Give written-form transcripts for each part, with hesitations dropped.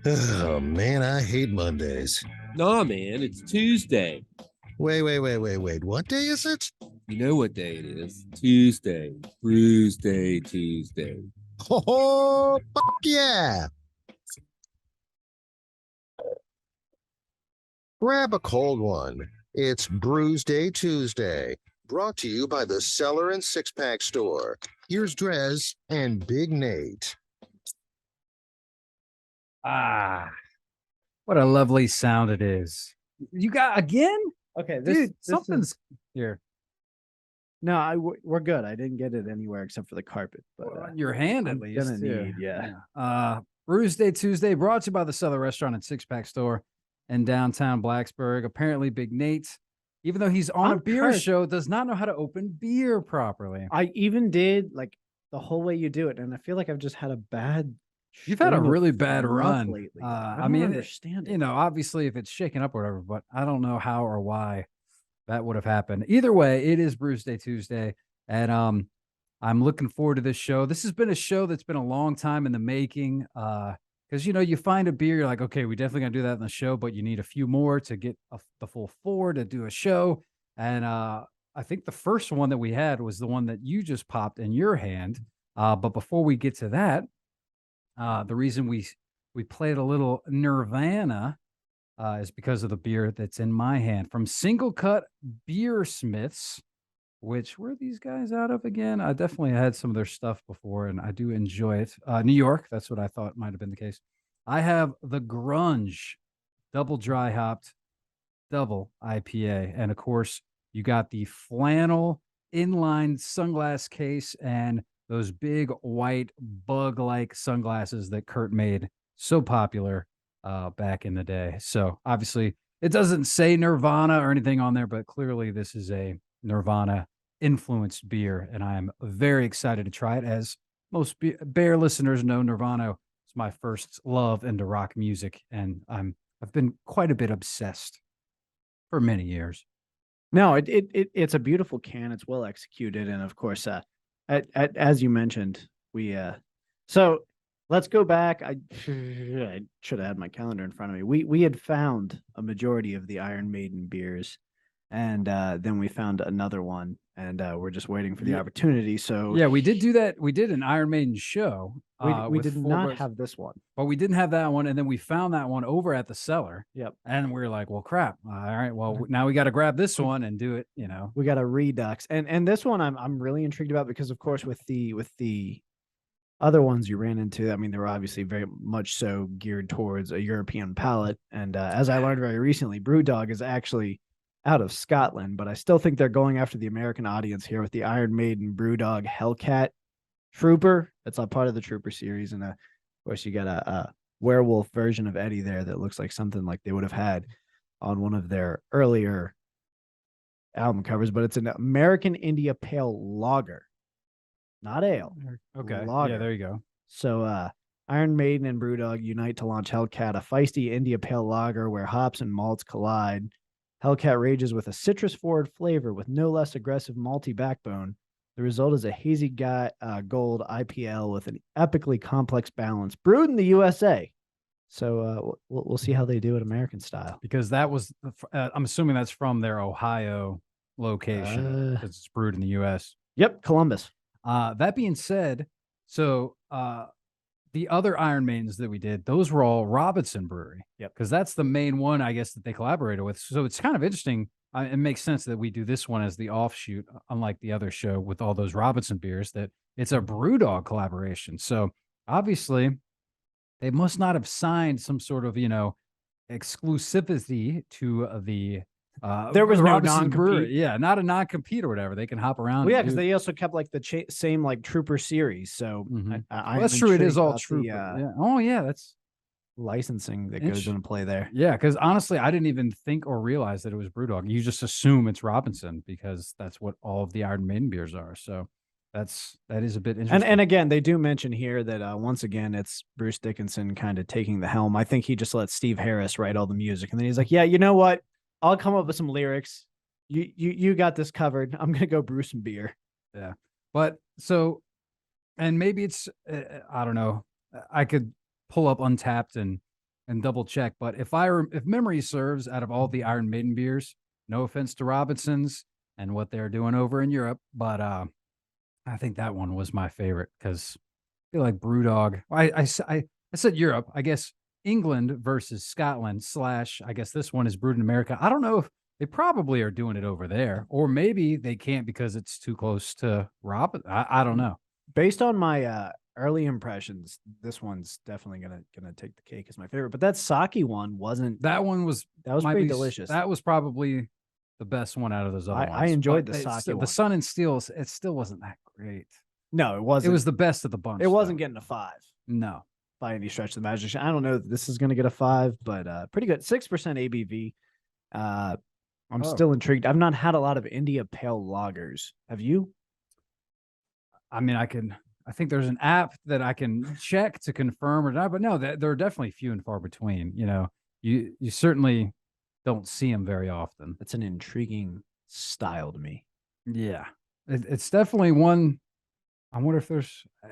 Oh man, I hate Mondays. Nah, man, it's Tuesday. Wait. What day is it? You know what day it is? Tuesday. Brewsday Tuesday. Oh, fuck yeah! Grab a cold one. It's Brewsday Tuesday, brought to you by the Cellar and Six Pack Store. Here's DreZ and Big Nate. Ah, what a lovely sound it is. You got again? Okay, Dude, this something's is here. no. We're good. I didn't get it anywhere except for the carpet, but On your hand at I'm least. gonna need, yeah. Brewsday Tuesday brought to you by the Cellar Restaurant and Six Pack Store in downtown Blacksburg. Apparently, Big Nate, even though he's on a I'm beer cursed. show, does not know how to open beer properly. I even did like the whole way you do it, and I feel like I've just had a bad. You've had a string of really bad luck run lately. I I don't mean, understand it. You know, obviously, if it's shaken up or whatever, but I don't know how or why that would have happened. Either way, it is Brewsday Tuesday, and I'm looking forward to this show. This has been a show that's been a long time in the making. Because you find a beer, you're like, okay, we definitely gonna do that in the show, but you need a few more to get the full four to do a show. And I think the first one that we had was the one that you just popped in your hand. But before we get to that, the reason we played a little Nirvana is because of the beer that's in my hand from Singlecut Beersmiths. Which were these guys out of again? I definitely had some of their stuff before, and I do enjoy it. New York, that's what I thought might have been the case. I have the Grunge double dry hopped double IPA, and of course, you got the flannel inline sunglass case and those big white bug like sunglasses that Kurt made so popular back in the day. So obviously, it doesn't say Nirvana or anything on there, but clearly this is a Nirvana influenced beer, and I am very excited to try it. As most Bear listeners know, Nirvana is my first love into rock music, and I've been quite a bit obsessed for many years. No, it's a beautiful can. It's well executed, and of course, as you mentioned, we so let's go back. I should have had my calendar in front of me. We had found a majority of the Iron Maiden beers, and then we found another one, and we're just waiting for the opportunity. So yeah, we did do that. We did an Iron Maiden show. we did not have this one, but we didn't have that one, and then we found that one over at the cellar. Yep. And we were like, well, crap. All right, well, now we got to grab this one and do it. We got a redux, and this one I'm really intrigued about because, of course, with the other ones you ran into, I mean, they were obviously very much so geared towards a European palate. And as I learned very recently, BrewDog is actually out of Scotland, but I still think they're going after the American audience here with the Iron Maiden BrewDog Hellcat Trooper. That's a part of the Trooper series. And of course, you got a werewolf version of Eddie there that looks like something like they would have had on one of their earlier album covers, but it's an American India Pale Lager. Not ale. Okay. Lager. Yeah, there you go. So Iron Maiden and BrewDog unite to launch Hellcat, a feisty India Pale Lager where hops and malts collide. Hellcat rages with a citrus-forward flavor with no less aggressive malty backbone. The result is a hazy gold IPL with an epically complex balance, brewed in the USA. So we'll see how they do it American style. Because that was, I'm assuming that's from their Ohio location because it's brewed in the U.S. Yep, Columbus. That being said, so the other Iron Maidens that we did, those were all Robinson Brewery. Yep. Because that's the main one, I guess, that they collaborated with. So it's kind of interesting. It makes sense that we do this one as the offshoot, unlike the other show with all those Robinson beers, that it's a BrewDog collaboration. So obviously, they must not have signed some sort of, exclusivity to the there was no Robinson non-compete. Brewery. Yeah, not a non-compete or whatever. They can hop around. Well, yeah, because they also kept like the same like Trooper series. So that's true. It is all Trooper. Yeah. Oh yeah, that's licensing that goes into play there. Yeah, because honestly, I didn't even think or realize that it was BrewDog. You just assume it's Robinson because that's what all of the Iron Maiden beers are. So that is a bit interesting. And again, they do mention here that once again it's Bruce Dickinson kind of taking the helm. I think he just let Steve Harris write all the music, and then he's like, "Yeah, you know what? I'll come up with some lyrics. You got this covered. I'm gonna go brew some beer." Yeah, but so, and maybe it's I don't know. I could pull up Untapped and and double check. But if if memory serves, out of all the Iron Maiden beers, no offense to Robinson's and what they're doing over in Europe, but I think that one was my favorite because I feel like BrewDog. I said Europe. I guess England versus Scotland / I guess this one is brewed in America. I don't know if they probably are doing it over there, or maybe they can't because it's too close to Robin. I don't know. Based on my early impressions, this one's definitely gonna take the cake as my favorite. But that sake one wasn't. That one was pretty delicious. That was probably the best one out of those other ones. I enjoyed the But sake one. The Sun and Steel, it still wasn't that great. No, it wasn't. It was the best of the bunch. It wasn't though. getting a 5 No. by any stretch of the imagination. I don't know that this is going to get a 5, but pretty good. 6% ABV. I'm still intrigued. I've not had a lot of India Pale lagers. Have you? I mean, I think there's an app that I can check to confirm or not, but no, they're definitely few and far between. You know, you certainly don't see them very often. It's an intriguing style to me. Yeah, it's definitely one. I wonder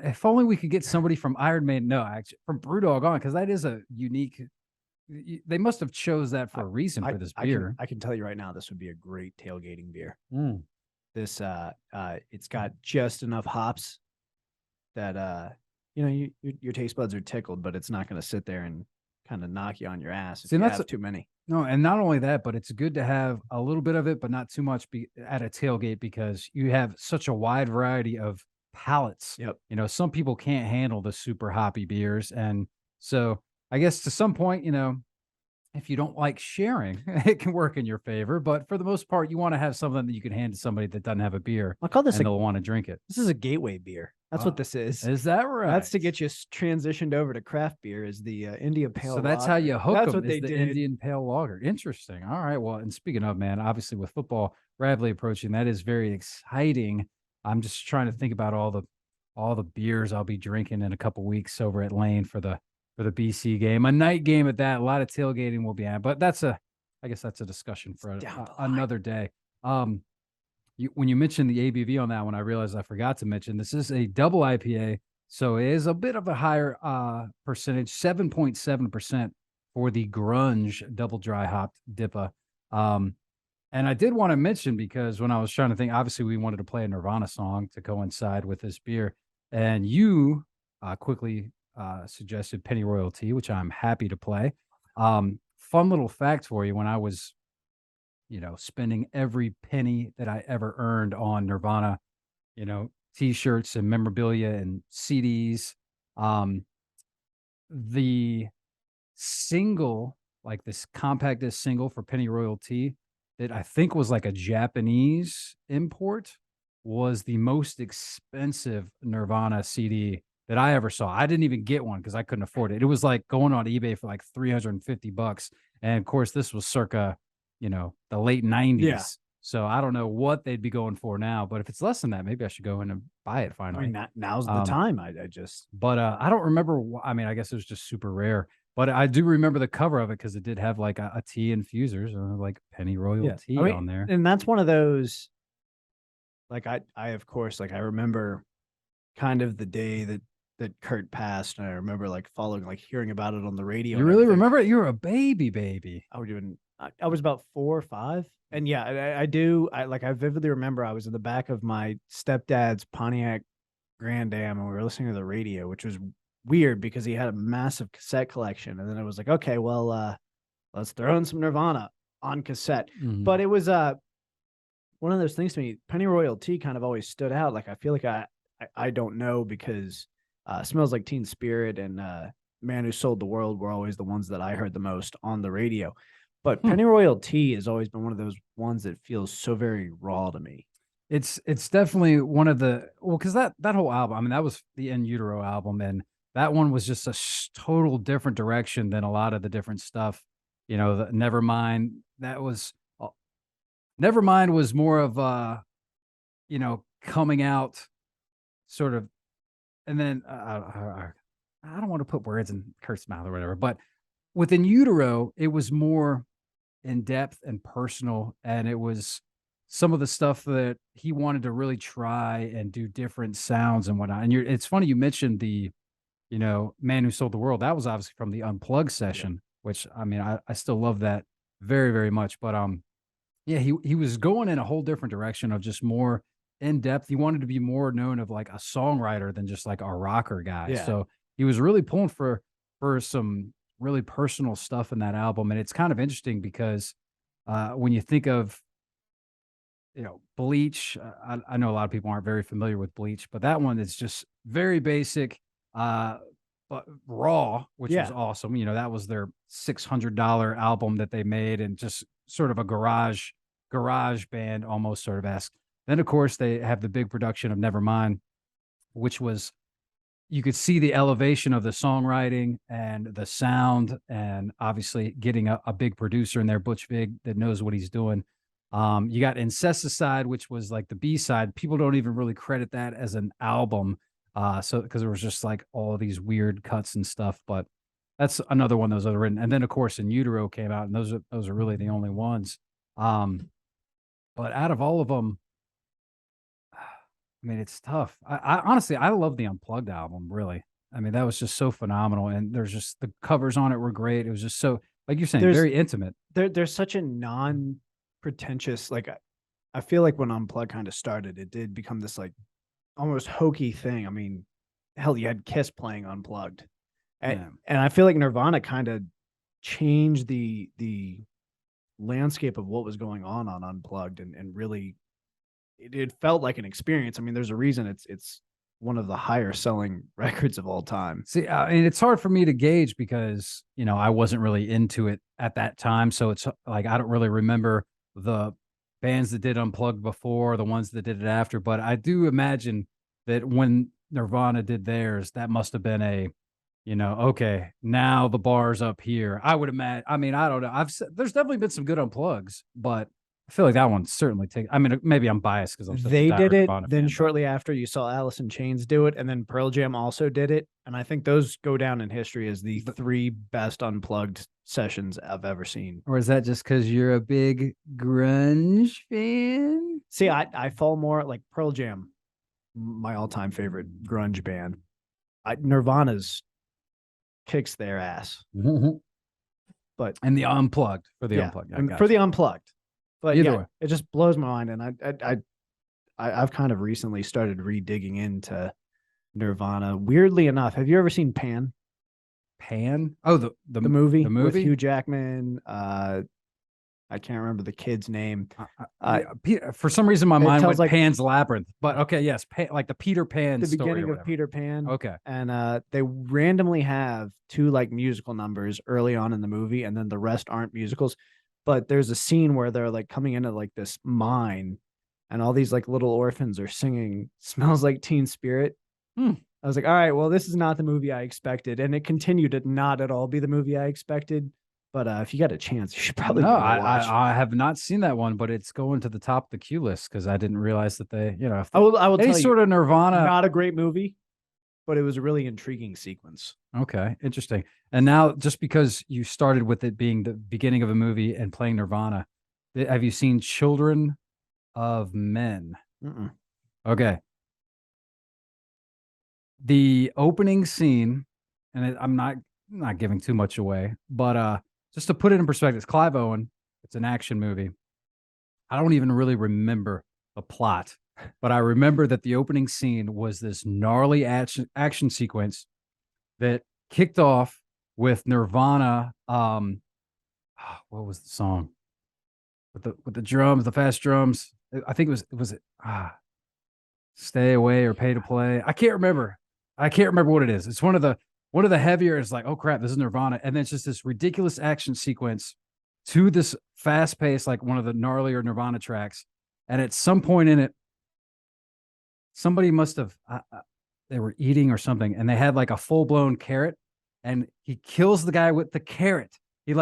if only we could get somebody from Iron Maiden, no, actually from BrewDog on, because that is a unique. They must have chose that for a reason for this beer. I can tell you right now, this would be a great tailgating beer. Mm. This it's got just enough hops that your taste buds are tickled, but it's not going to sit there and kind of knock you on your ass if you have too many. No, and not only that, but it's good to have a little bit of it, but not too much at a tailgate because you have such a wide variety of palates. Yep. You know, some people can't handle the super hoppy beers, and so I guess to some point, you know, if you don't like sharing, it can work in your favor. But for the most part, you want to have something that you can hand to somebody that doesn't have a beer. I'll call this and they'll want to drink it. This is a gateway beer. That's what this is. Is that right? That's to get you transitioned over to craft beer. Is the India Pale? So that's lager. how you hook That's them. what they is the did. Indian Pale Lager. Interesting. All right. Well, and speaking of, man, obviously with football rapidly approaching, that is very exciting. I'm just trying to think about all the beers I'll be drinking in a couple weeks over at Lane for the BC game, a night game at that. A lot of tailgating will be on, but I guess that's a discussion for another day. When you mentioned the ABV on that one, I realized I forgot to mention this is a double IPA, so it is a bit of a higher percentage, 7.7% for the Grunge double dry hopped DIPA. And I did want to mention, because when I was trying to think, obviously we wanted to play a Nirvana song to coincide with this beer, and you quickly suggested Penny Royal Tea, which I'm happy to play. Fun little fact for you: when I was, spending every penny that I ever earned on Nirvana, T-shirts and memorabilia and CDs, the single, like this compact disc single for Penny Royal Tea, that I think was like a Japanese import, was the most expensive Nirvana CD that I ever saw. I didn't even get one because I couldn't afford it. It was like going on eBay for like $350. And of course, this was circa, the late 90s. Yeah. So I don't know what they'd be going for now, but if it's less than that, maybe I should go in and buy it finally. I mean, now's the time. I don't remember. I mean, I guess it was just super rare, but I do remember the cover of it because it did have like a tea infusers, like Penny Royal Tea on there. And that's one of those, like I of course, like I remember kind of the day that Kurt passed, and I remember like following, like hearing about it on the radio. You really remember it? You were a baby. I was about 4 or 5. And yeah, I do. I vividly remember I was in the back of my stepdad's Pontiac Grand Am, and we were listening to the radio, which was weird because he had a massive cassette collection. And then I was like, okay, well, let's throw in some Nirvana on cassette. Mm-hmm. But it was one of those things to me. Penny Royal Tea kind of always stood out. Like I feel like I don't know, because Smells Like Teen Spirit and Man Who Sold the World were always the ones that I heard the most on the radio. But Penny Royal Tea has always been one of those ones that feels so very raw to me. It's definitely one of the, because that whole album, I mean, that was the In Utero album, and that one was just a total different direction than a lot of the different stuff. The Nevermind, Nevermind was more of coming out sort of, and then I don't want to put words in Kurt's mouth or whatever, but with In Utero, it was more in depth and personal, and it was some of the stuff that he wanted to really try and do different sounds and whatnot. And it's funny you mentioned the Man Who Sold the World. That was obviously from the Unplugged session, which I mean, I still love that very, very much. But yeah, he was going in a whole different direction of just more in depth. He wanted to be more known of like a songwriter than just like a rocker guy. Yeah. So he was really pulling for some really personal stuff in that album. And it's kind of interesting because when you think of Bleach, I know a lot of people aren't very familiar with Bleach, but that one is just very basic, but raw, which was awesome. That was their $600 album that they made, and just sort of a garage band almost sort of esque. Then of course they have the big production of Nevermind, which was, you could see the elevation of the songwriting and the sound, and obviously getting a big producer in there, Butch Vig, that knows what he's doing. You got Incesticide, which was like the B-side. People don't even really credit that as an album. So because there was just like all of these weird cuts and stuff, but that's another one that was written. And then of course In Utero came out, and those are really the only ones. But out of all of them, I mean, it's tough. I honestly, I love the Unplugged album, really. I mean, that was just so phenomenal. And there's just, the covers on it were great. It was just so, like you're saying, very intimate. There's such a non-pretentious, like, I feel like when Unplugged kind of started, it did become this like almost hokey thing. I mean, hell, you had Kiss playing Unplugged. And I feel like Nirvana kind of changed the landscape of what was going on Unplugged, and really it felt like an experience. I mean, there's a reason it's one of the higher selling records of all time. See, I mean, it's hard for me to gauge because, I wasn't really into it at that time. So it's like, I don't really remember the bands that did Unplugged before, the ones that did it after. But I do imagine that when Nirvana did theirs, that must have been okay, now the bar's up here. I would imagine. I mean, I don't know. There's definitely been some good Unplugs, but I feel like that one certainly I mean, maybe I'm biased because I'm such they a did it. Nirvana Then fan, shortly after, you saw Alice in Chains do it, and then Pearl Jam also did it. And I think those go down in history as the three best Unplugged sessions I've ever seen. Or is that just because you're a big grunge fan? See, I fall more like Pearl Jam, my all-time favorite grunge band. Nirvana's kicks their ass. But and the Unplugged for the Unplugged. And for the Unplugged. But either way, it just blows my mind. And I've kind of recently started re-digging into Nirvana. Weirdly enough, have you ever seen Pan? Pan? Oh, the movie? The movie with Hugh Jackman. I can't remember the kid's name. For some reason, my mind went like Pan's Labyrinth. But okay, yes, like the Peter Pan. The story beginning of Peter Pan. Okay, and they randomly have two like musical numbers early on in the movie, and then the rest aren't musicals. But there's a scene where they're like coming into like this mine, and all these like little orphans are singing "Smells Like Teen Spirit." I was like, all right, well, this is not the movie I expected, and it continued to not at all be the movie I expected. But if you got a chance, you should probably watch. I have not seen that one, but it's going to the top of the queue list because I didn't realize that they, I will any tell sort you, of Nirvana. Not a great movie, but it was a really intriguing sequence. Okay, interesting. And now, just because you started with it being the beginning of a movie and playing Nirvana, have you seen Children of Men? Mm-mm. Okay. The opening scene, and I'm not giving too much away, but just to put it in perspective, it's Clive Owen. It's an action movie. I don't even really remember the plot, but I remember that the opening scene was this gnarly action sequence that kicked off with Nirvana. What was the song with the drums, the fast drums? I think it was Stay Away or Pay to Play. I can't remember what it is. It's one of the heavier. It's like, oh crap, this is Nirvana, and then it's just this ridiculous action sequence to this fast pace, like one of the gnarlier Nirvana tracks. And at some point in it, somebody must have they were eating or something, and they had like a full blown carrot, and he kills the guy with the carrot. He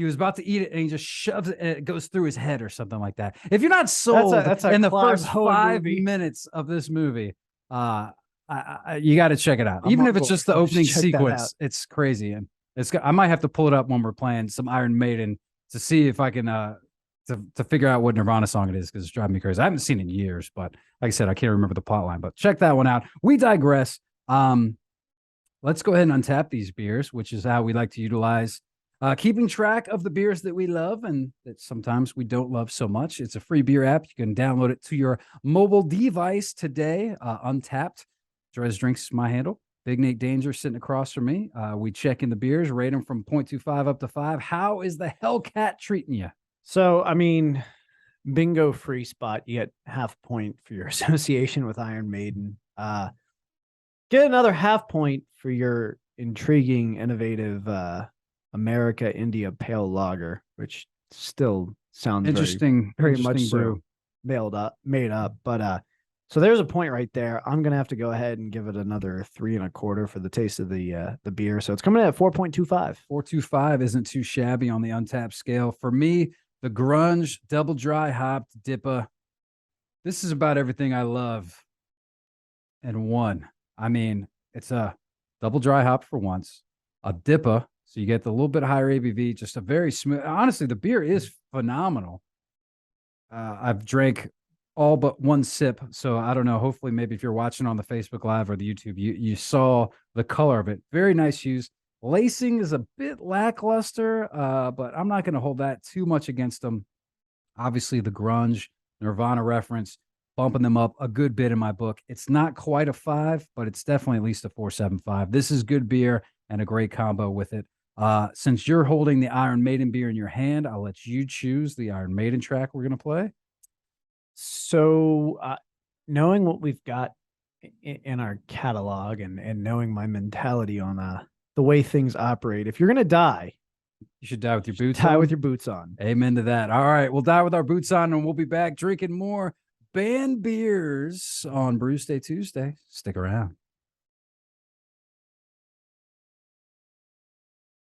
was about to eat it, and he just shoves it, and it goes through his head or something like that. If you're not sold that's a in the Clive first Owen 5 movie. minutes of this movie, you got to check it out. Even if it's just the I'll opening check that sequence, out. it's crazy. And I might have to pull it up when we're playing some Iron Maiden to see if I can to figure out what Nirvana song it is, because it's driving me crazy. I haven't seen it in years, but like I said, I can't remember the plot line. But check that one out. We digress. let's go ahead and untap these beers, which is how we like to utilize keeping track of the beers that we love and that sometimes we don't love so much. It's a free beer app. You can download it to your mobile device today. Untapped. DreZ Drinks is my handle. Big Nate Danger sitting across from me. We check in the beers, rate them from 0.25 up to 5. How is the Hellcat treating you? So, I mean, bingo free spot. You get half point for your association with Iron Maiden. Get another half point for your intriguing, innovative America India Pale Lager, which still sounds Interesting, very interesting much so brew. made up. But so there's a point right there. I'm gonna have to go ahead and give it another 3 1/4 for the taste of the beer. So it's coming in at 4.25. 4.25 isn't too shabby on the Untapped scale. For me, the Grunge double dry hopped Dippa. This is about everything I love in one. I mean, it's a double dry hop for once, a Dippa, so you get the little bit higher ABV, just a very smooth. Honestly, the beer is phenomenal. I've drank all but one sip, so I don't know. Hopefully, maybe if you're watching on the Facebook Live or the YouTube, you saw the color of it. Very nice use. Lacing is a bit lackluster, but I'm not going to hold that too much against them. Obviously, the Grunge, Nirvana reference, bumping them up a good bit in my book. It's not quite a 5, but it's definitely at least a 4.75. This is good beer and a great combo with it. Since you're holding the Iron Maiden beer in your hand, I'll let you choose the Iron Maiden track we're going to play. So, knowing what we've got in our catalog and knowing my mentality on the way things operate, if you're gonna die, You should die with your boots die on. with your boots on. Amen to that. All right, we'll die with our boots on, and we'll be back drinking more banned beers on Brewsday Tuesday. Stick around.